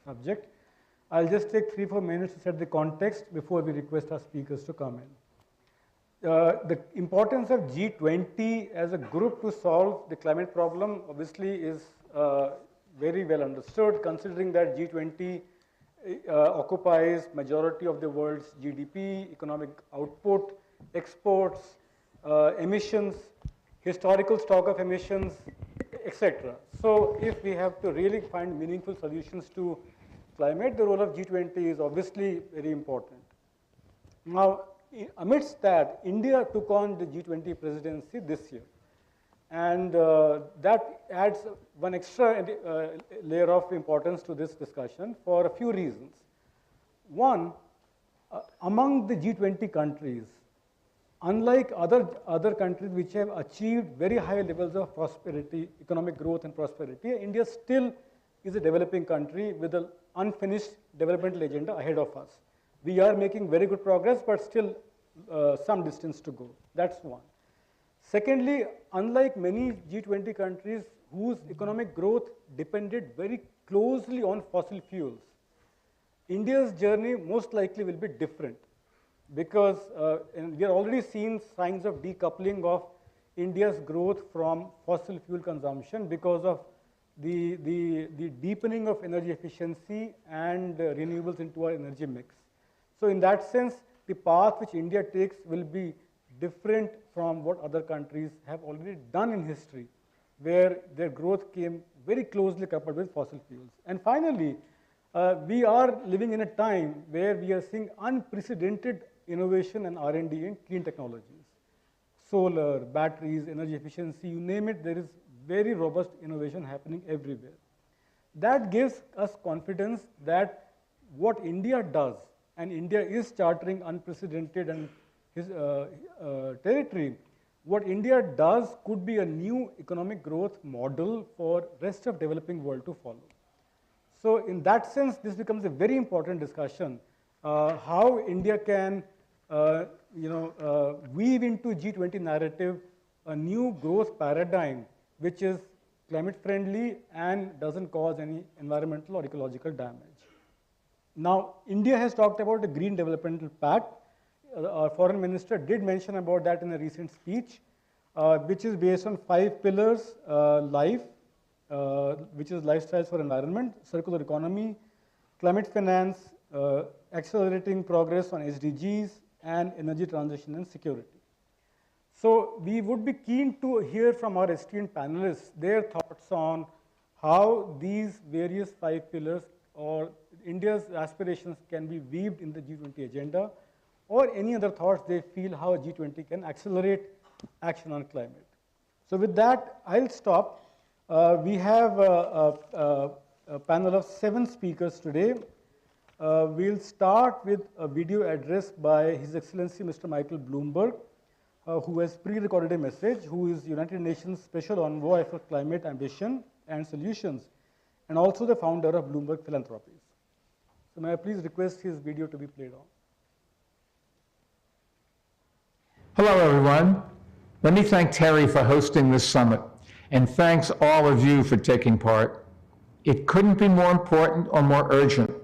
subject. I'll just take 3-4 minutes to set the context before we request our speakers to come in. The importance of G20 as a group to solve the climate problem obviously is very well understood, considering that G20 occupies majority of the world's GDP, economic output, exports, emissions, historical stock of emissions, etc. So if we have to really find meaningful solutions to climate, the role of G20 is obviously very important. Now, amidst that, India took on the G20 presidency this year. And that adds one extra layer of importance to this discussion for a few reasons. One, among the G20 countries, unlike other countries which have achieved very high levels of prosperity, economic growth and prosperity, India still is a developing country with an unfinished developmental agenda ahead of us. We are making very good progress, but still some distance to go. That's one. Secondly, unlike many G20 countries whose economic growth depended very closely on fossil fuels, India's journey most likely will be different, because and we are already seeing signs of decoupling of India's growth from fossil fuel consumption because of the deepening of energy efficiency and renewables into our energy mix. So in that sense, the path which India takes will be different from what other countries have already done in history, where their growth came very closely coupled with fossil fuels. And finally, we are living in a time where we are seeing unprecedented innovation and R&D in clean technologies. Solar, batteries, energy efficiency, you name it, there is very robust innovation happening everywhere. That gives us confidence that what India does, and India is chartering unprecedented and territory, what India does could be a new economic growth model for rest of developing world to follow. So in that sense, this becomes a very important discussion, how India can weave into G20 narrative a new growth paradigm which is climate friendly and doesn't cause any environmental or ecological damage. Now, India has talked about the Green Developmental Pact. Our foreign minister did mention about that in a recent speech, which is based on 5 pillars: life, which is lifestyles for environment, circular economy, climate finance, accelerating progress on SDGs, and energy transition and security. So we would be keen to hear from our esteemed panelists their thoughts on how these various 5 pillars or India's aspirations can be weaved in the G20 agenda, or any other thoughts they feel how G20 can accelerate action on climate. So with that, I'll stop. We have a panel of 7 speakers today. We'll start with a video address by His Excellency Mr. Michael Bloomberg, who has pre-recorded a message, who is United Nations Special Envoy for Climate Ambition and Solutions, and also the founder of Bloomberg Philanthropies. So may I please request his video to be played on. Hello, everyone. Let me thank TERI for hosting this summit, and thanks all of you for taking part. It couldn't be more important or more urgent.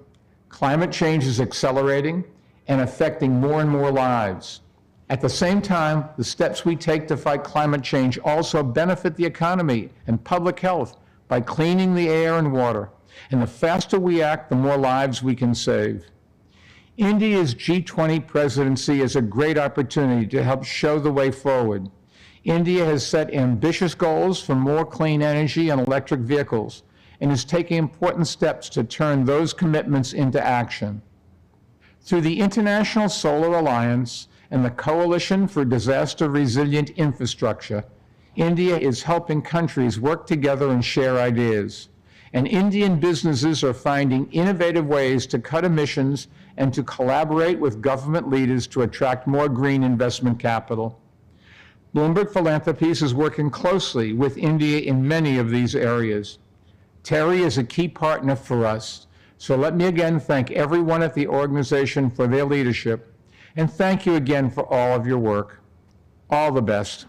Climate change is accelerating and affecting more and more lives. At the same time, the steps we take to fight climate change also benefit the economy and public health by cleaning the air and water. And the faster we act, the more lives we can save. India's G20 presidency is a great opportunity to help show the way forward. India has set ambitious goals for more clean energy and electric vehicles, and is taking important steps to turn those commitments into action. Through the International Solar Alliance and the Coalition for Disaster Resilient Infrastructure, India is helping countries work together and share ideas. And Indian businesses are finding innovative ways to cut emissions and to collaborate with government leaders to attract more green investment capital. Bloomberg Philanthropies is working closely with India in many of these areas. TERI is a key partner for us, so let me again thank everyone at the organization for their leadership, and thank you again for all of your work. All the best.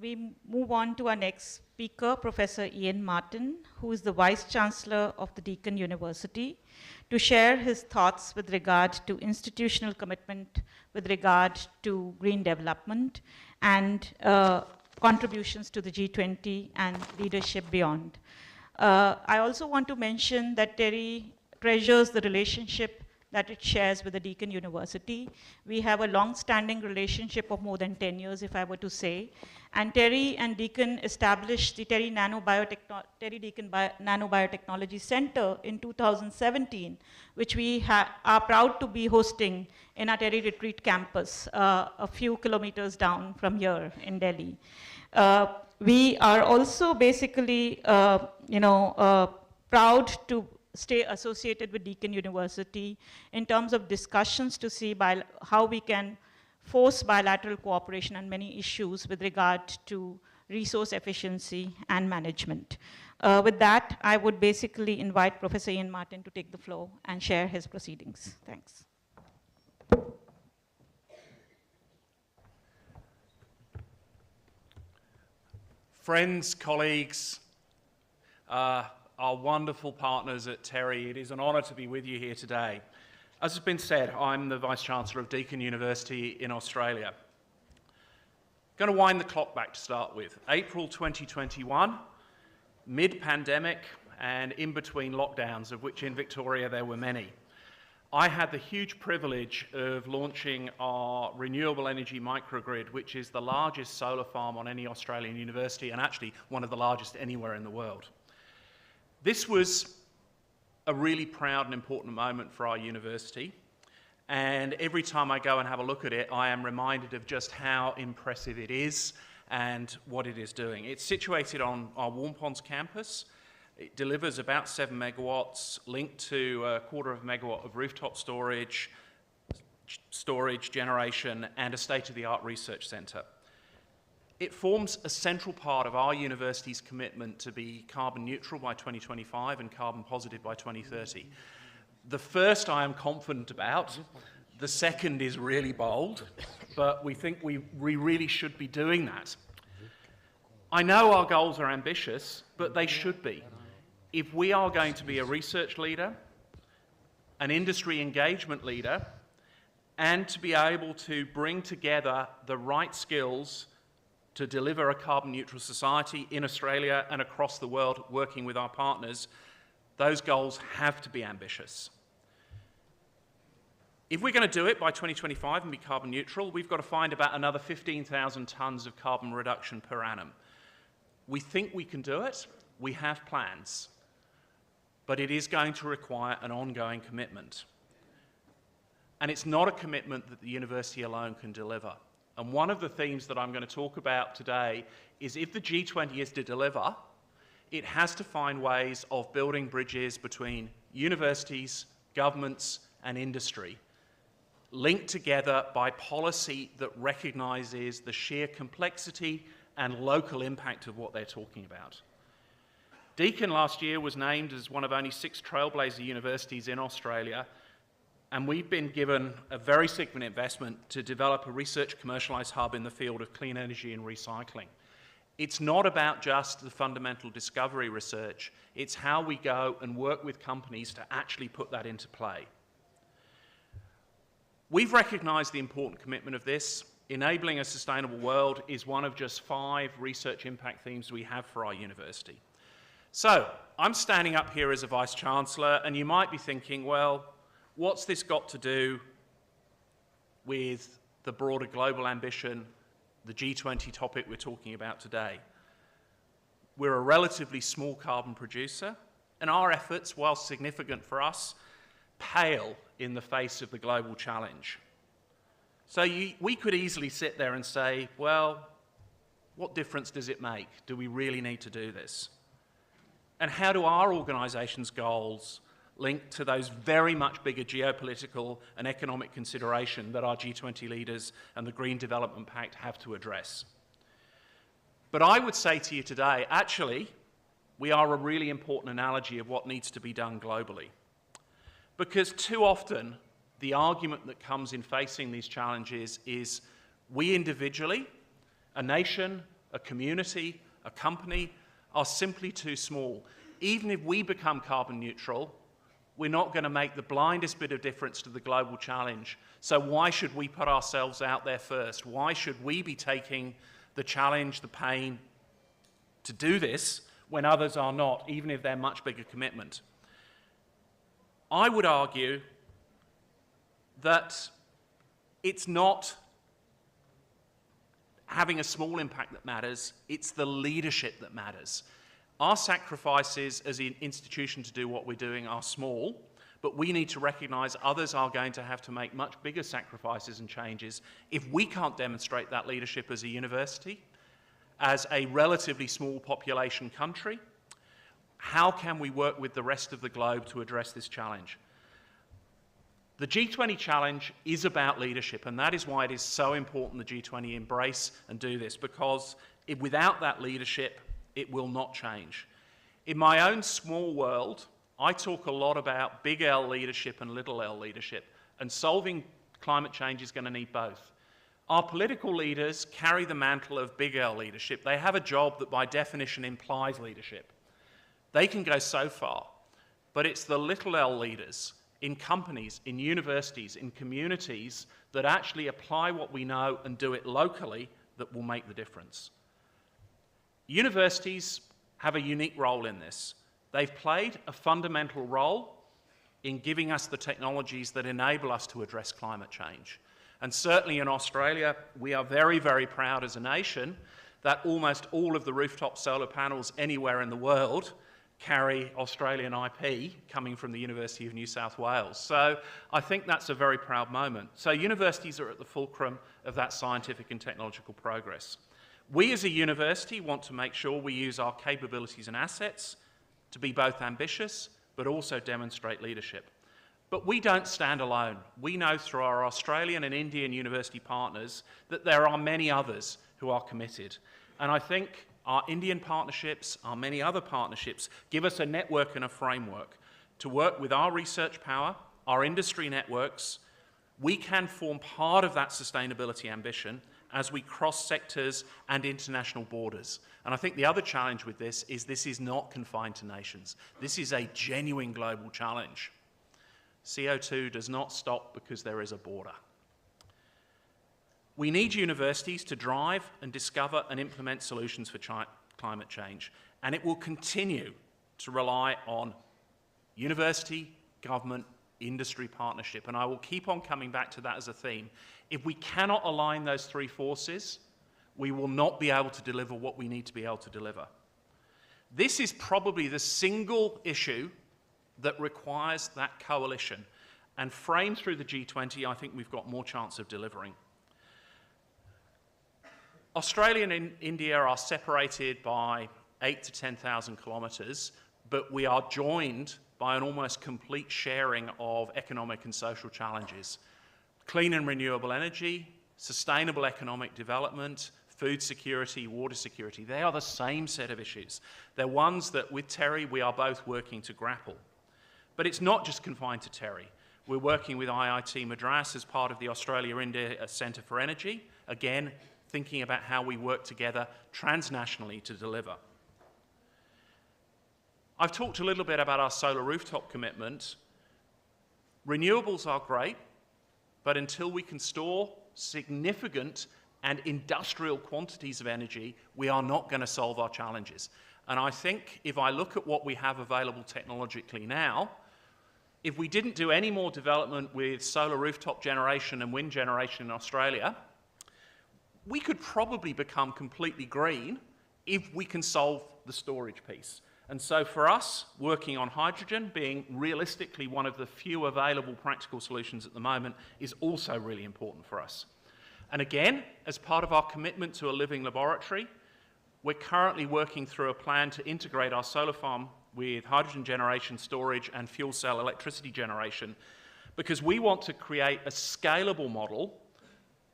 we move on to our next speaker, Professor Ian Martin, who is the Vice Chancellor of the Deakin University, to share his thoughts with regard to institutional commitment, with regard to green development, and contributions to the G20 and leadership beyond. I also want to mention that TERI treasures the relationship that it shares with the Deakin University. We have a long-standing relationship of more than 10 years, if I were to say. And TERI and Deakin established the TERI Deakin Nanobiotechnology Center in 2017, which we are proud to be hosting in our TERI Retreat campus, a few kilometers down from here in Delhi. We are also basically, proud to stay associated with Deakin University in terms of discussions to see how we can force bilateral cooperation on many issues with regard to resource efficiency and management. With that, I would basically invite Professor Ian Martin to take the floor and share his proceedings. Thanks. Friends, colleagues, our wonderful partners at TERI, it is an honour to be with you here today. As has been said, I'm the Vice-Chancellor of Deakin University in Australia. I'm going to wind the clock back to start with. April 2021, mid-pandemic and in between lockdowns, of which in Victoria there were many. I had the huge privilege of launching our renewable energy microgrid, which is the largest solar farm on any Australian university and actually one of the largest anywhere in the world. This was a really proud and important moment for our university, and every time I go and have a look at it, I am reminded of just how impressive it is and what it is doing. It's situated on our Warm Ponds campus. It delivers about 7 megawatts, linked to a 1/4 megawatt of rooftop storage generation, and a state-of-the-art research centre. It forms a central part of our university's commitment to be carbon neutral by 2025 and carbon positive by 2030. The first I am confident about, the second is really bold, but we think we really should be doing that. I know our goals are ambitious, but they should be. If we are going to be a research leader, an industry engagement leader, and to be able to bring together the right skills to deliver a carbon neutral society in Australia and across the world, working with our partners, those goals have to be ambitious. If we're going to do it by 2025 and be carbon neutral, we've got to find about another 15,000 tonnes of carbon reduction per annum. We think we can do it. We have plans. But it is going to require an ongoing commitment. And it's not a commitment that the university alone can deliver. And one of the themes that I'm going to talk about today is if the G20 is to deliver, it has to find ways of building bridges between universities, governments, and industry, linked together by policy that recognises the sheer complexity and local impact of what they're talking about. Deakin last year was named as one of only 6 trailblazer universities in Australia, and we've been given a very significant investment to develop a research commercialised hub in the field of clean energy and recycling. It's not about just the fundamental discovery research, it's how we go and work with companies to actually put that into play. We've recognised the important commitment of this. Enabling a sustainable world is one of just 5 research impact themes we have for our university. So, I'm standing up here as a Vice-Chancellor, and you might be thinking, well, what's this got to do with the broader global ambition, the G20 topic we're talking about today? We're a relatively small carbon producer, and our efforts, while significant for us, pale in the face of the global challenge. So we could easily sit there and say, well, what difference does it make? Do we really need to do this? And how do our organisation's goals link to those very much bigger geopolitical and economic consideration that our G20 leaders and the Green Development Pact have to address? But I would say to you today, actually, we are a really important analogy of what needs to be done globally. Because too often, the argument that comes in facing these challenges is we individually, a nation, a community, a company, are simply too small. Even if we become carbon neutral, we're not going to make the blindest bit of difference to the global challenge. So why should we put ourselves out there first? Why should we be taking the challenge, the pain to do this when others are not, even if they're much bigger commitment? I would argue that it's not having a small impact that matters, it's the leadership that matters. Our sacrifices as an institution to do what we're doing are small, but we need to recognise others are going to have to make much bigger sacrifices and changes. If we can't demonstrate that leadership as a university, as a relatively small population country, how can we work with the rest of the globe to address this challenge? The G20 challenge is about leadership, and that is why it is so important the G20 embrace and do this, because without that leadership, it will not change. In my own small world, I talk a lot about big L leadership and little l leadership, and solving climate change is going to need both. Our political leaders carry the mantle of big L leadership. They have a job that by definition implies leadership. They can go so far, but it's the little l leaders in companies, in universities, in communities that actually apply what we know and do it locally that will make the difference. Universities have a unique role in this. They've played a fundamental role in giving us the technologies that enable us to address climate change. And certainly in Australia, we are very, very proud as a nation that almost all of the rooftop solar panels anywhere in the world carry Australian IP coming from the University of New South Wales. So I think that's a very proud moment. So universities are at the fulcrum of that scientific and technological progress. We as a university want to make sure we use our capabilities and assets to be both ambitious but also demonstrate leadership. But we don't stand alone. We know through our Australian and Indian university partners that there are many others who are committed. And I think our Indian partnerships, our many other partnerships, give us a network and a framework to work with our research power, our industry networks. We can form part of that sustainability ambition as we cross sectors and international borders. And I think the other challenge with this is not confined to nations. This is a genuine global challenge. CO2 does not stop because there is a border. We need universities to drive and discover and implement solutions for climate change, and it will continue to rely on university, government, industry partnership, and I will keep on coming back to that as a theme. If we cannot align those three forces, we will not be able to deliver what we need to be able to deliver. This is probably the single issue that requires that coalition, and framed through the G20, I think we've got more chance of delivering. Australia and India are separated by 8,000 to 10,000 kilometres, but we are joined by an almost complete sharing of economic and social challenges. Clean and renewable energy, sustainable economic development, food security, water security, they are the same set of issues. They're ones that with TERI we are both working to grapple. But it's not just confined to TERI. We're working with IIT Madras as part of the Australia-India Centre for Energy, again, thinking about how we work together transnationally to deliver. I've talked a little bit about our solar rooftop commitment. Renewables are great, but until we can store significant and industrial quantities of energy, we are not going to solve our challenges. And I think if I look at what we have available technologically now, if we didn't do any more development with solar rooftop generation and wind generation in Australia, we could probably become completely green if we can solve the storage piece. And so for us, working on hydrogen, being realistically one of the few available practical solutions at the moment, is also really important for us. And again, as part of our commitment to a living laboratory, we're currently working through a plan to integrate our solar farm with hydrogen generation, storage, and fuel cell electricity generation, because we want to create a scalable model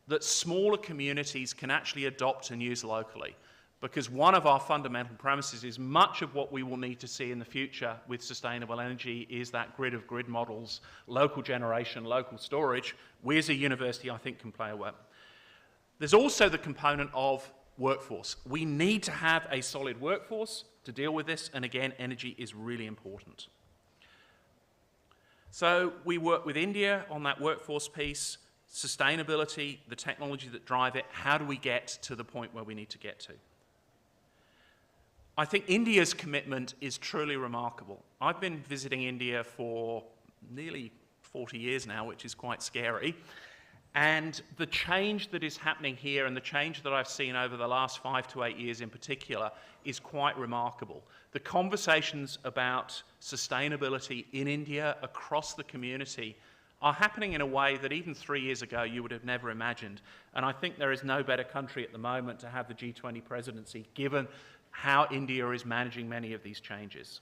that smaller communities can actually adopt and use locally. Because one of our fundamental premises is much of what we will need to see in the future with sustainable energy is that grid of grid models, local generation, local storage. We as a university, I think, can play a role. There's also the component of workforce. We need to have a solid workforce to deal with this, and again, energy is really important. So we work with India on that workforce piece, sustainability, the technology that drive it. How do we get to the point where we need to get to? I think India's commitment is truly remarkable. I've been visiting India for nearly 40 years now, which is quite scary. And the change that is happening here and the change that I've seen over the last 5 to 8 years in particular is quite remarkable. The conversations about sustainability in India across the community are happening in a way that even 3 years ago you would have never imagined. And I think there is no better country at the moment to have the G20 presidency, given how India is managing many of these changes.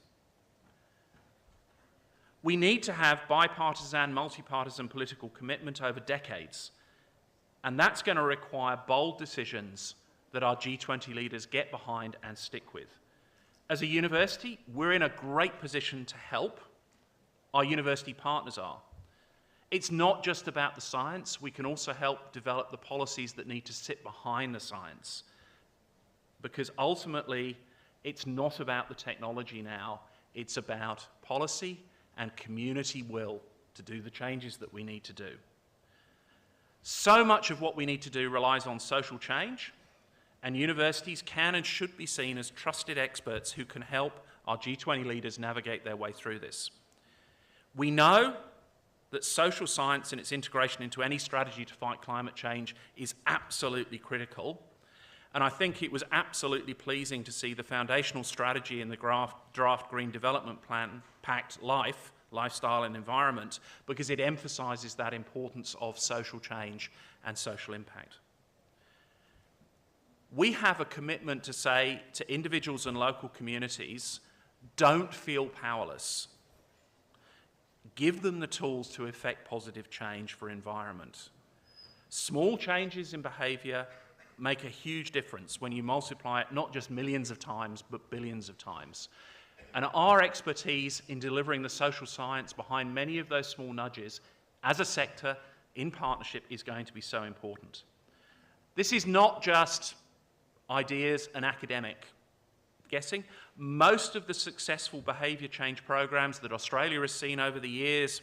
We need to have bipartisan, multi-partisan political commitment over decades. And that's going to require bold decisions that our G20 leaders get behind and stick with. As a university, we're in a great position to help. Our university partners are. It's not just about the science. We can also help develop the policies that need to sit behind the science. Because ultimately, it's not about the technology now. It's about policy and community will to do the changes that we need to do. So much of what we need to do relies on social change, and universities can and should be seen as trusted experts who can help our G20 leaders navigate their way through this. We know that social science and its integration into any strategy to fight climate change is absolutely critical. And I think it was absolutely pleasing to see the foundational strategy in the draft Green Development Plan, Pact Life, Lifestyle and Environment, because it emphasises that importance of social change and social impact. We have a commitment to say to individuals and local communities, don't feel powerless. Give them the tools to effect positive change for environment. Small changes in behaviour make a huge difference when you multiply it not just millions of times, but billions of times. And our expertise in delivering the social science behind many of those small nudges as a sector in partnership is going to be so important. This is not just ideas and academic guessing. Most of the successful behaviour change programs that Australia has seen over the years,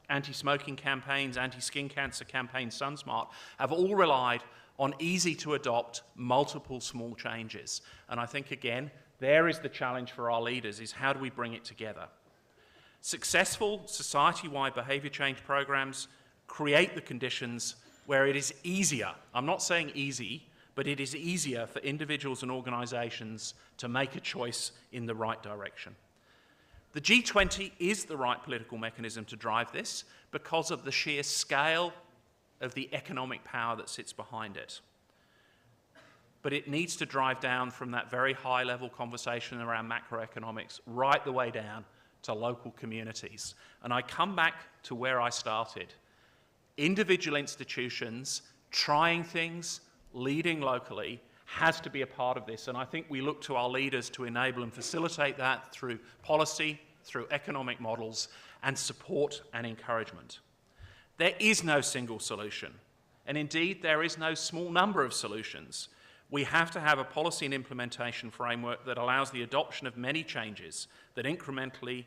anti-smoking campaigns, anti-skin cancer campaigns, SunSmart, have all relied on easy to adopt multiple small changes. And I think, again, there is the challenge for our leaders, is how do we bring it together? Successful society-wide behaviour change programs create the conditions where it is easier, I'm not saying easy, but it is easier for individuals and organisations to make a choice in the right direction. The G20 is the right political mechanism to drive this because of the sheer scale of the economic power that sits behind it. But it needs to drive down from that very high-level conversation around macroeconomics right the way down to local communities. And I come back to where I started. Individual institutions trying things, leading locally, has to be a part of this. And I think we look to our leaders to enable and facilitate that through policy, through economic models, and support and encouragement. There is no single solution. And indeed, there is no small number of solutions. We have to have a policy and implementation framework that allows the adoption of many changes that incrementally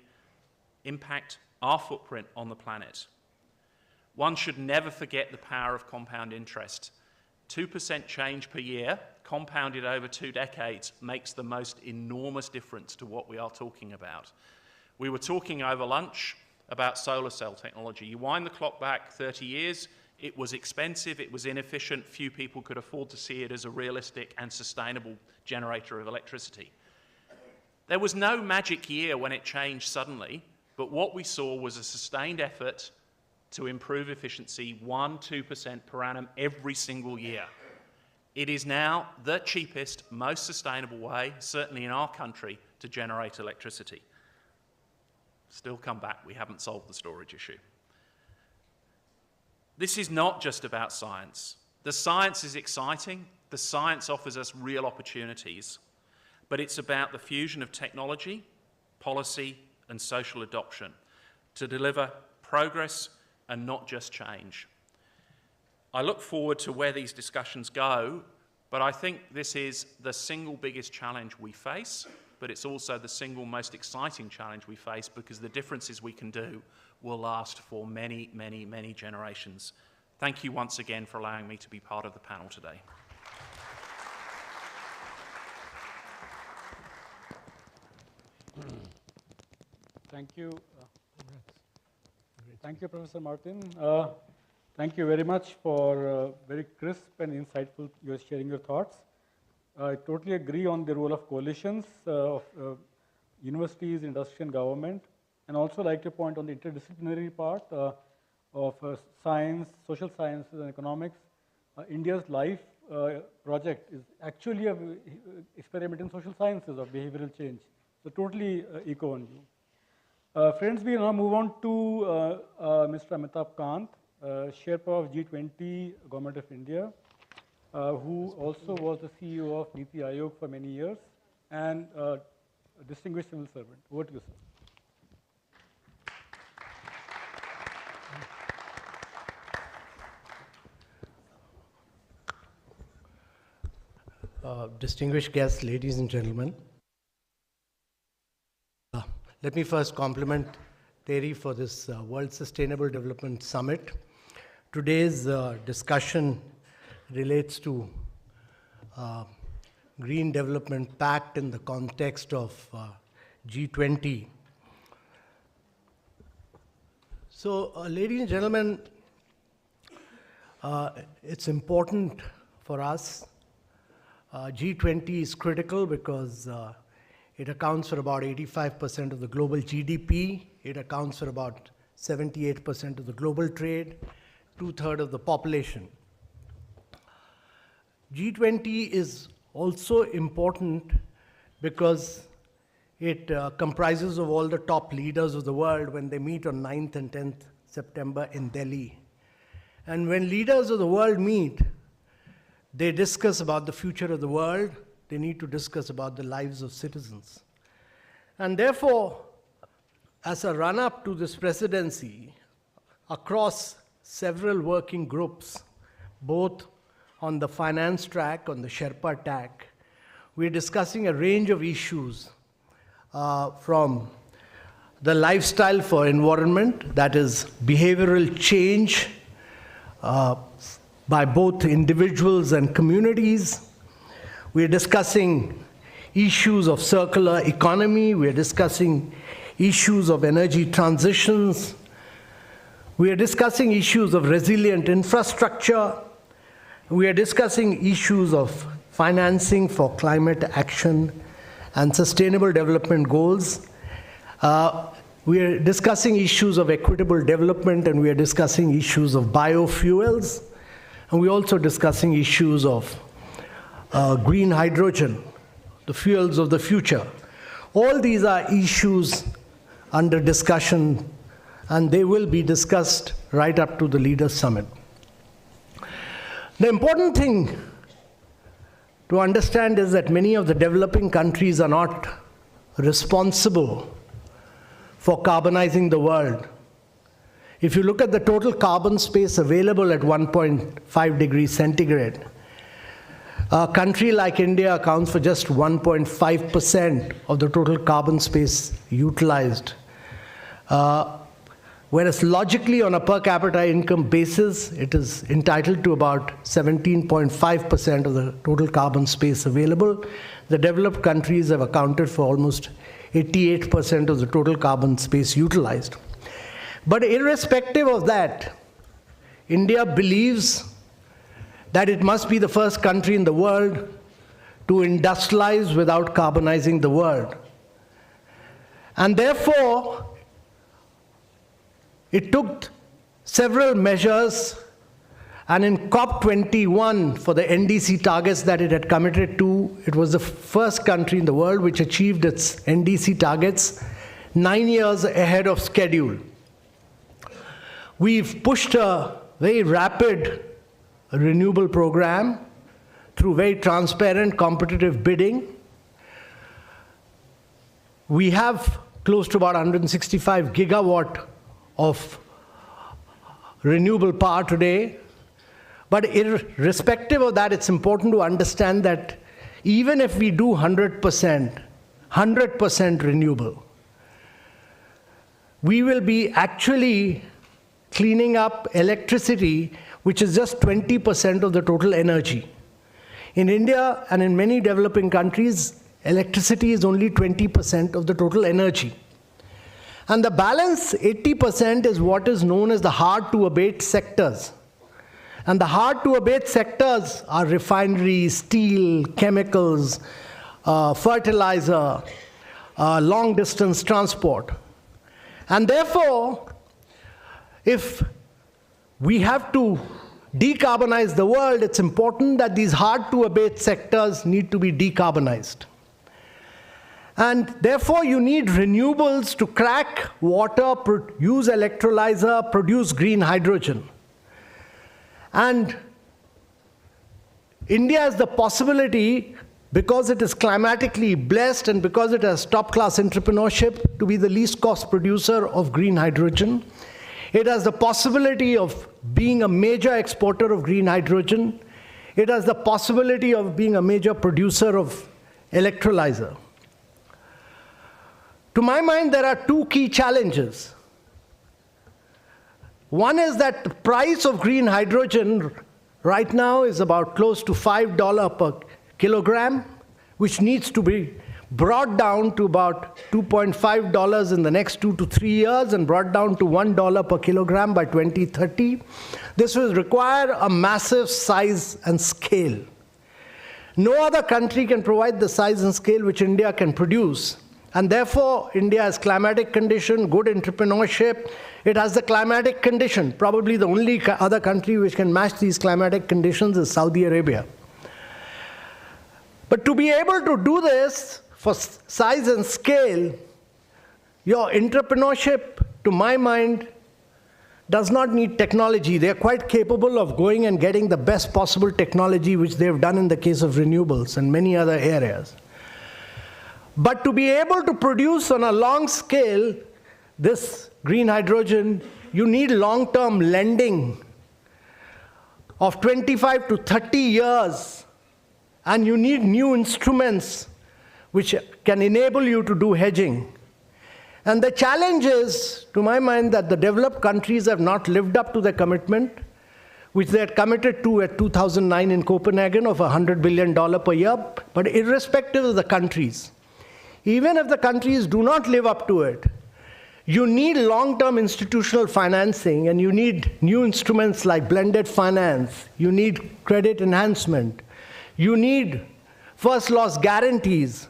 impact our footprint on the planet. One should never forget the power of compound interest. 2% change per year, compounded over 2 decades, makes the most enormous difference to what we are talking about. We were talking over lunch about solar cell technology. You wind the clock back 30 years, it was expensive, it was inefficient, few people could afford to see it as a realistic and sustainable generator of electricity. There was no magic year when it changed suddenly, but what we saw was a sustained effort to improve efficiency 1–2% per annum every single year. It is now the cheapest, most sustainable way, certainly in our country, to generate electricity. Still come back, we haven't solved the storage issue. This is not just about science. The science is exciting, the science offers us real opportunities, but it's about the fusion of technology, policy, and social adoption to deliver progress and not just change. I look forward to where these discussions go, But I think this is the single biggest challenge we face, but it's also the single most exciting challenge we face because the differences we can do will last for many, many, many generations. Thank you once again for allowing me to be part of the panel today. Thank you. Thank you, Professor Martin. Thank you very much for very crisp and insightful sharing your thoughts. I totally agree on the role of coalitions of universities, industry, and government, and also like to point on the interdisciplinary part of science, social sciences, and economics. India's LIFE project is actually an experiment in social sciences of behavioral change. So totally echo on you. Friends, we now move on to Mr. Amitabh Kant, Sherpa of G20 Government of India, who also was the CEO of Niti Aayog for many years and a distinguished civil servant. Over to you, sir. Distinguished guests, ladies and gentlemen. Let me first compliment TERI for this World Sustainable Development Summit. Today's discussion relates to Green Development Pact in the context of G20. So, ladies and gentlemen, it's important for us. G20 is critical because it accounts for about 85% of the global GDP. It accounts for about 78% of the global trade, 2/3 of the population. G20 is also important because it comprises of all the top leaders of the world when they meet on 9th and 10th September in Delhi. And when leaders of the world meet, they discuss about the future of the world. They need to discuss about the lives of citizens. And therefore, as a run-up to this presidency, across several working groups, both on the finance track, on the Sherpa track, we're discussing a range of issues from the lifestyle for environment, that is behavioral change by both individuals and communities. We're discussing issues of circular economy. We're discussing issues of energy transitions. We are discussing issues of resilient infrastructure. We are discussing issues of financing for climate action and sustainable development goals. We are discussing issues of equitable development, and we are discussing issues of biofuels. And we're also discussing issues of green hydrogen, the fuels of the future. All these are issues under discussion, and they will be discussed right up to the Leaders' Summit. The important thing to understand is that many of the developing countries are not responsible for carbonizing the world. If you look at the total carbon space available at 1.5 degrees centigrade, a country like India accounts for just 1.5% of the total carbon space utilized. Whereas logically, on a per capita income basis, it is entitled to about 17.5% of the total carbon space available. The developed countries have accounted for almost 88% of the total carbon space utilized. But irrespective of that, India believes that it must be the first country in the world to industrialize without carbonizing the world. And therefore, it took several measures, and in COP21, for the NDC targets that it had committed to, it was the first country in the world which achieved its NDC targets 9 years ahead of schedule. We've pushed a very rapid renewable program through very transparent competitive bidding. We have close to about 165 gigawatt of renewable power today. But irrespective of that, it's important to understand that even if we do 100% renewable, we will be actually cleaning up electricity, which is just 20% of the total energy. In India and in many developing countries, electricity is only 20% of the total energy. And the balance, 80%, is what is known as the hard-to-abate sectors. And the hard-to-abate sectors are refinery, steel, chemicals, fertilizer, long-distance transport. And therefore, if we have to decarbonize the world, it's important that these hard-to-abate sectors need to be decarbonized. And therefore, you need renewables to crack water, use electrolyzer, produce green hydrogen. And India has the possibility, because it is climatically blessed and because it has top-class entrepreneurship, to be the least cost producer of green hydrogen. It has the possibility of being a major exporter of green hydrogen. It has the possibility of being a major producer of electrolyzer. To my mind, there are two key challenges. One is that the price of green hydrogen right now is about close to $5 per kilogram, which needs to be brought down to about $2.5 in the next 2 to 3 years and brought down to $1 per kilogram by 2030. This will require a massive size and scale. No other country can provide the size and scale which India can produce. And therefore, India has climatic condition, good entrepreneurship. It has the climatic condition. Probably the only other country which can match these climatic conditions is Saudi Arabia. But to be able to do this for size and scale, your entrepreneurship, to my mind, does not need technology. They're quite capable of going and getting the best possible technology, which they've done in the case of renewables and many other areas. But to be able to produce on a long scale this green hydrogen, you need long-term lending of 25 to 30 years, and you need new instruments which can enable you to do hedging. And the challenge is, to my mind, that the developed countries have not lived up to their commitment, which they had committed to at 2009 in Copenhagen of $100 billion per year. But irrespective of the countries, even if the countries do not live up to it, you need long-term institutional financing, and you need new instruments like blended finance. You need credit enhancement. You need first loss guarantees.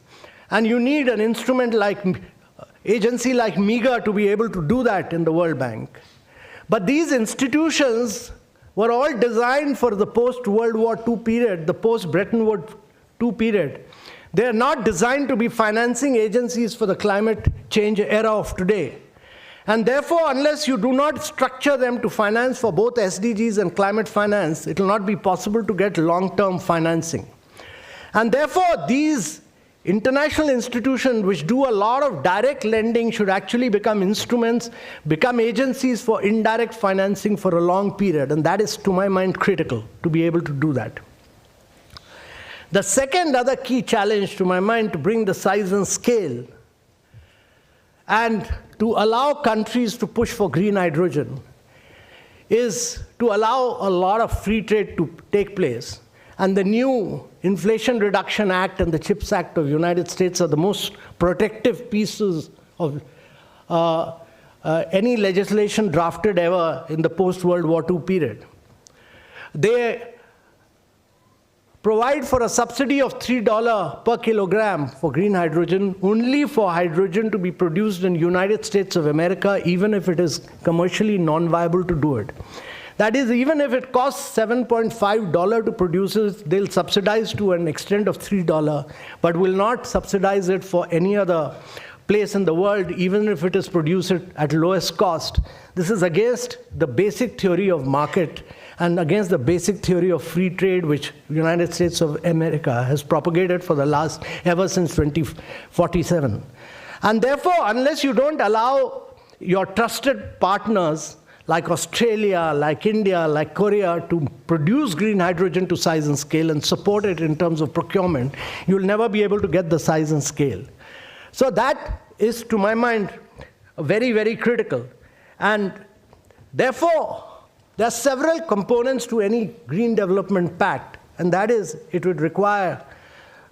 And you need an instrument like agency like MEGA to be able to do that in the World Bank. But these institutions were all designed for the post-World War II period, the post-Bretton Woods II period. They are not designed to be financing agencies for the climate change era of today. And therefore, unless you do not structure them to finance for both SDGs and climate finance, it will not be possible to get long-term financing. And therefore, these international institutions which do a lot of direct lending should actually become instruments, become agencies for indirect financing for a long period. And that is, to my mind, critical to be able to do that. The second other key challenge, to my mind, to bring the size and scale and to allow countries to push for green hydrogen is to allow a lot of free trade to take place. And the new Inflation Reduction Act and the CHIPS Act of the United States are the most protective pieces of any legislation drafted ever in the post-World War II period. They provide for a subsidy of $3 per kilogram for green hydrogen, only for hydrogen to be produced in the United States of America, even if it is commercially non-viable to do it. That is, even if it costs $7.5 to produce it, they'll subsidize to an extent of $3, but will not subsidize it for any other place in the world, even if it is produced at lowest cost. This is against the basic theory of market and against the basic theory of free trade, which the United States of America has propagated for the last, ever since 2047. And therefore, unless you don't allow your trusted partners, like Australia, like India, like Korea, to produce green hydrogen to size and scale and support it in terms of procurement, you'll never be able to get the size and scale. So that is, to my mind, very, very critical. And therefore, there are several components to any Green Development Pact, and that is, it would require,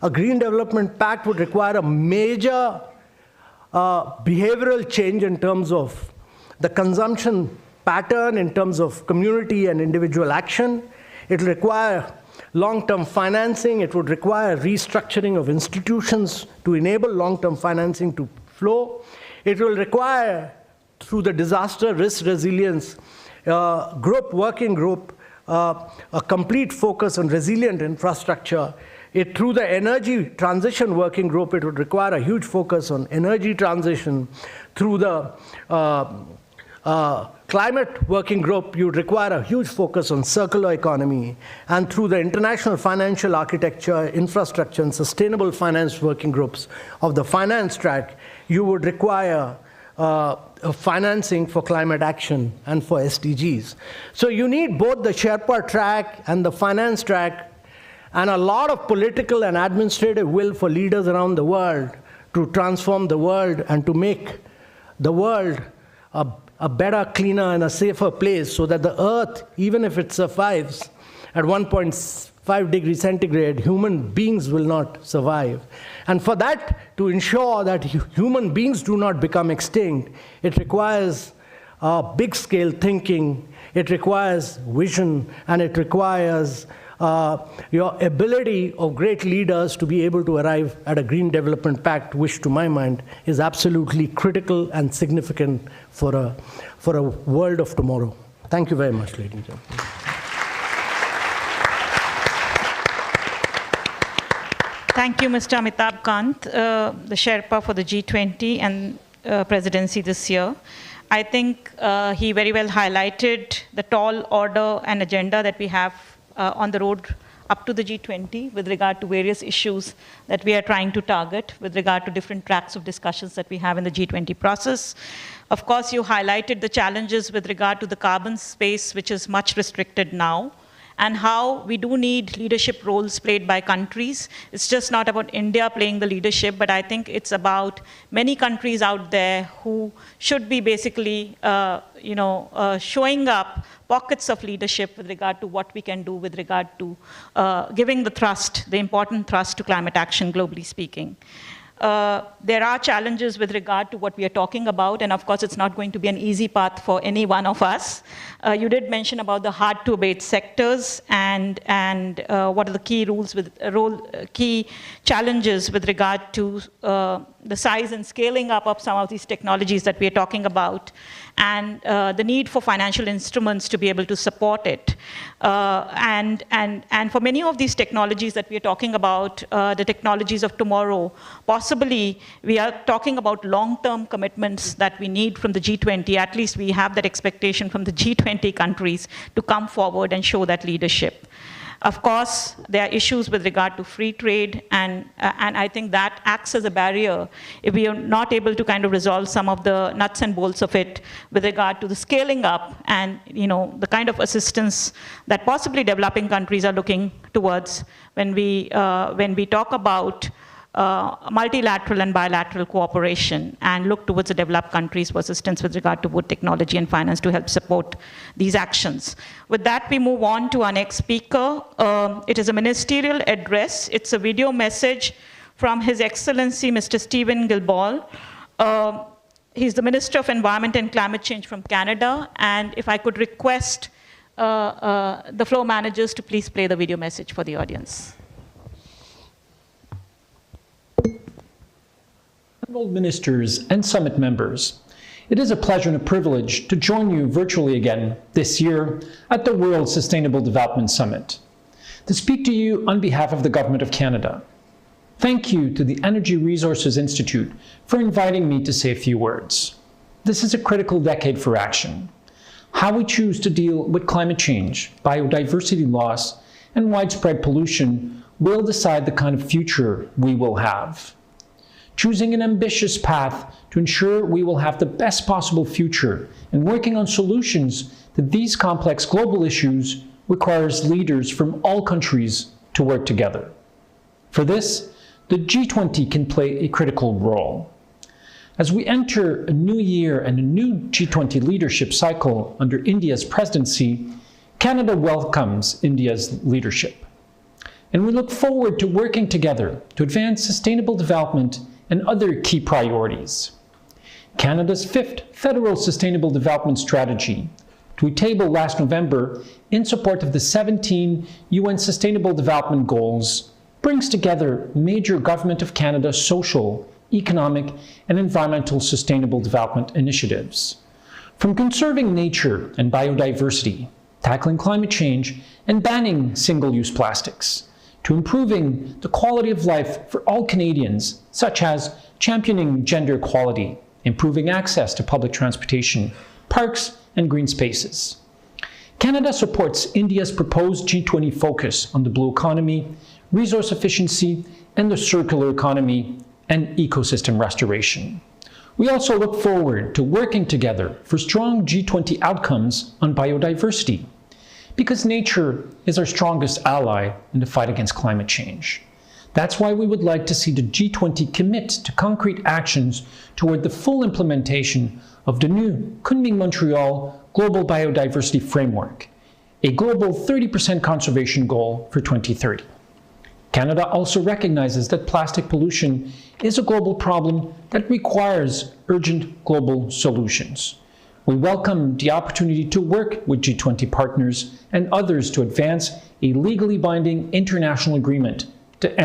a Green Development Pact would require a major behavioral change in terms of the consumption pattern, in terms of community and individual action. It will require long-term financing. It would require restructuring of institutions to enable long-term financing to flow. It will require, through the disaster risk resilience working group, a complete focus on resilient infrastructure. Through the energy transition working group, it would require a huge focus on energy transition. Through the climate working group, you would require a huge focus on circular economy. And through the international financial architecture, infrastructure, and sustainable finance working groups of the finance track, you would require financing for climate action and for SDGs. So you need both the Sherpa track and the finance track, and a lot of political and administrative will for leaders around the world to transform the world and to make the world a better, cleaner, and a safer place, so that the Earth, even if it survives at 1.5 degrees centigrade, human beings will not survive. And for that, to ensure that human beings do not become extinct, it requires big-scale thinking, it requires vision, and it requires your ability of great leaders to be able to arrive at a Green Development Pact, which to my mind is absolutely critical and significant for a world of tomorrow. Thank you very much, ladies and gentlemen. Thank you, Mr. Amitabh Kant, the Sherpa for the G20 and presidency this year. I think he very well highlighted the tall order and agenda that we have on the road up to the G20 with regard to various issues that we are trying to target with regard to different tracks of discussions that we have in the G20 process. Of course, you highlighted the challenges with regard to the carbon space, which is much restricted now, and how we do need leadership roles played by countries. It's just not about India playing the leadership, but I think it's about many countries out there who should be basically showing up pockets of leadership with regard to what we can do with regard to giving the important thrust to climate action, globally speaking. There are challenges with regard to what we are talking about, and of course it's not going to be an easy path for any one of us. You did mention about the hard-to-abate sectors and what are the key challenges with regard to the size and scaling up of some of these technologies that we are talking about, and the need for financial instruments to be able to support it. And for many of these technologies that we are talking about, the technologies of tomorrow, possibly we are talking about long-term commitments that we need from the G20. At least we have that expectation from the G20 countries to come forward and show that leadership. Of course, there are issues with regard to free trade, and I think that acts as a barrier if we are not able to kind of resolve some of the nuts and bolts of it with regard to the scaling up and the kind of assistance that possibly developing countries are looking towards when we talk about multilateral and bilateral cooperation and look towards the developed countries for assistance with regard to both technology and finance to help support these actions. With that, we move on to our next speaker. It is a ministerial address. It's a video message from His Excellency, Mr. Stephen Guilbault. He's the Minister of Environment and Climate Change from Canada. And if I could request the floor managers to please play the video message for the audience. Honorable ministers and summit members, it is a pleasure and a privilege to join you virtually again this year at the World Sustainable Development Summit to speak to you on behalf of the Government of Canada. Thank you to the Energy Resources Institute for inviting me to say a few words. This is a critical decade for action. How we choose to deal with climate change, biodiversity loss, and widespread pollution will decide the kind of future we will have. choosing an ambitious path to ensure we will have the best possible future, and working on solutions to these complex global issues requires leaders from all countries to work together. For this, the G20 can play a critical role. As we enter a new year and a new G20 leadership cycle under India's presidency, Canada welcomes India's leadership. And we look forward to working together to advance sustainable development and other key priorities. Canada's 5th Federal Sustainable Development Strategy, which we tabled last November in support of the 17 UN Sustainable Development Goals, brings together major Government of Canada social, economic, and environmental sustainable development initiatives. From conserving nature and biodiversity, tackling climate change, and banning single-use plastics, to improving the quality of life for all Canadians, such as championing gender equality, improving access to public transportation, parks, and green spaces. Canada supports India's proposed G20 focus on the blue economy, resource efficiency, and the circular economy and ecosystem restoration. We also look forward to working together for strong G20 outcomes on biodiversity, because nature is our strongest ally in the fight against climate change. That's why we would like to see the G20 commit to concrete actions toward the full implementation of the new Kunming-Montreal Global Biodiversity Framework, a global 30% conservation goal for 2030. Canada also recognizes that plastic pollution is a global problem that requires urgent global solutions. We welcome the opportunity to work with G20 partners and others to advance a legally binding international agreement to end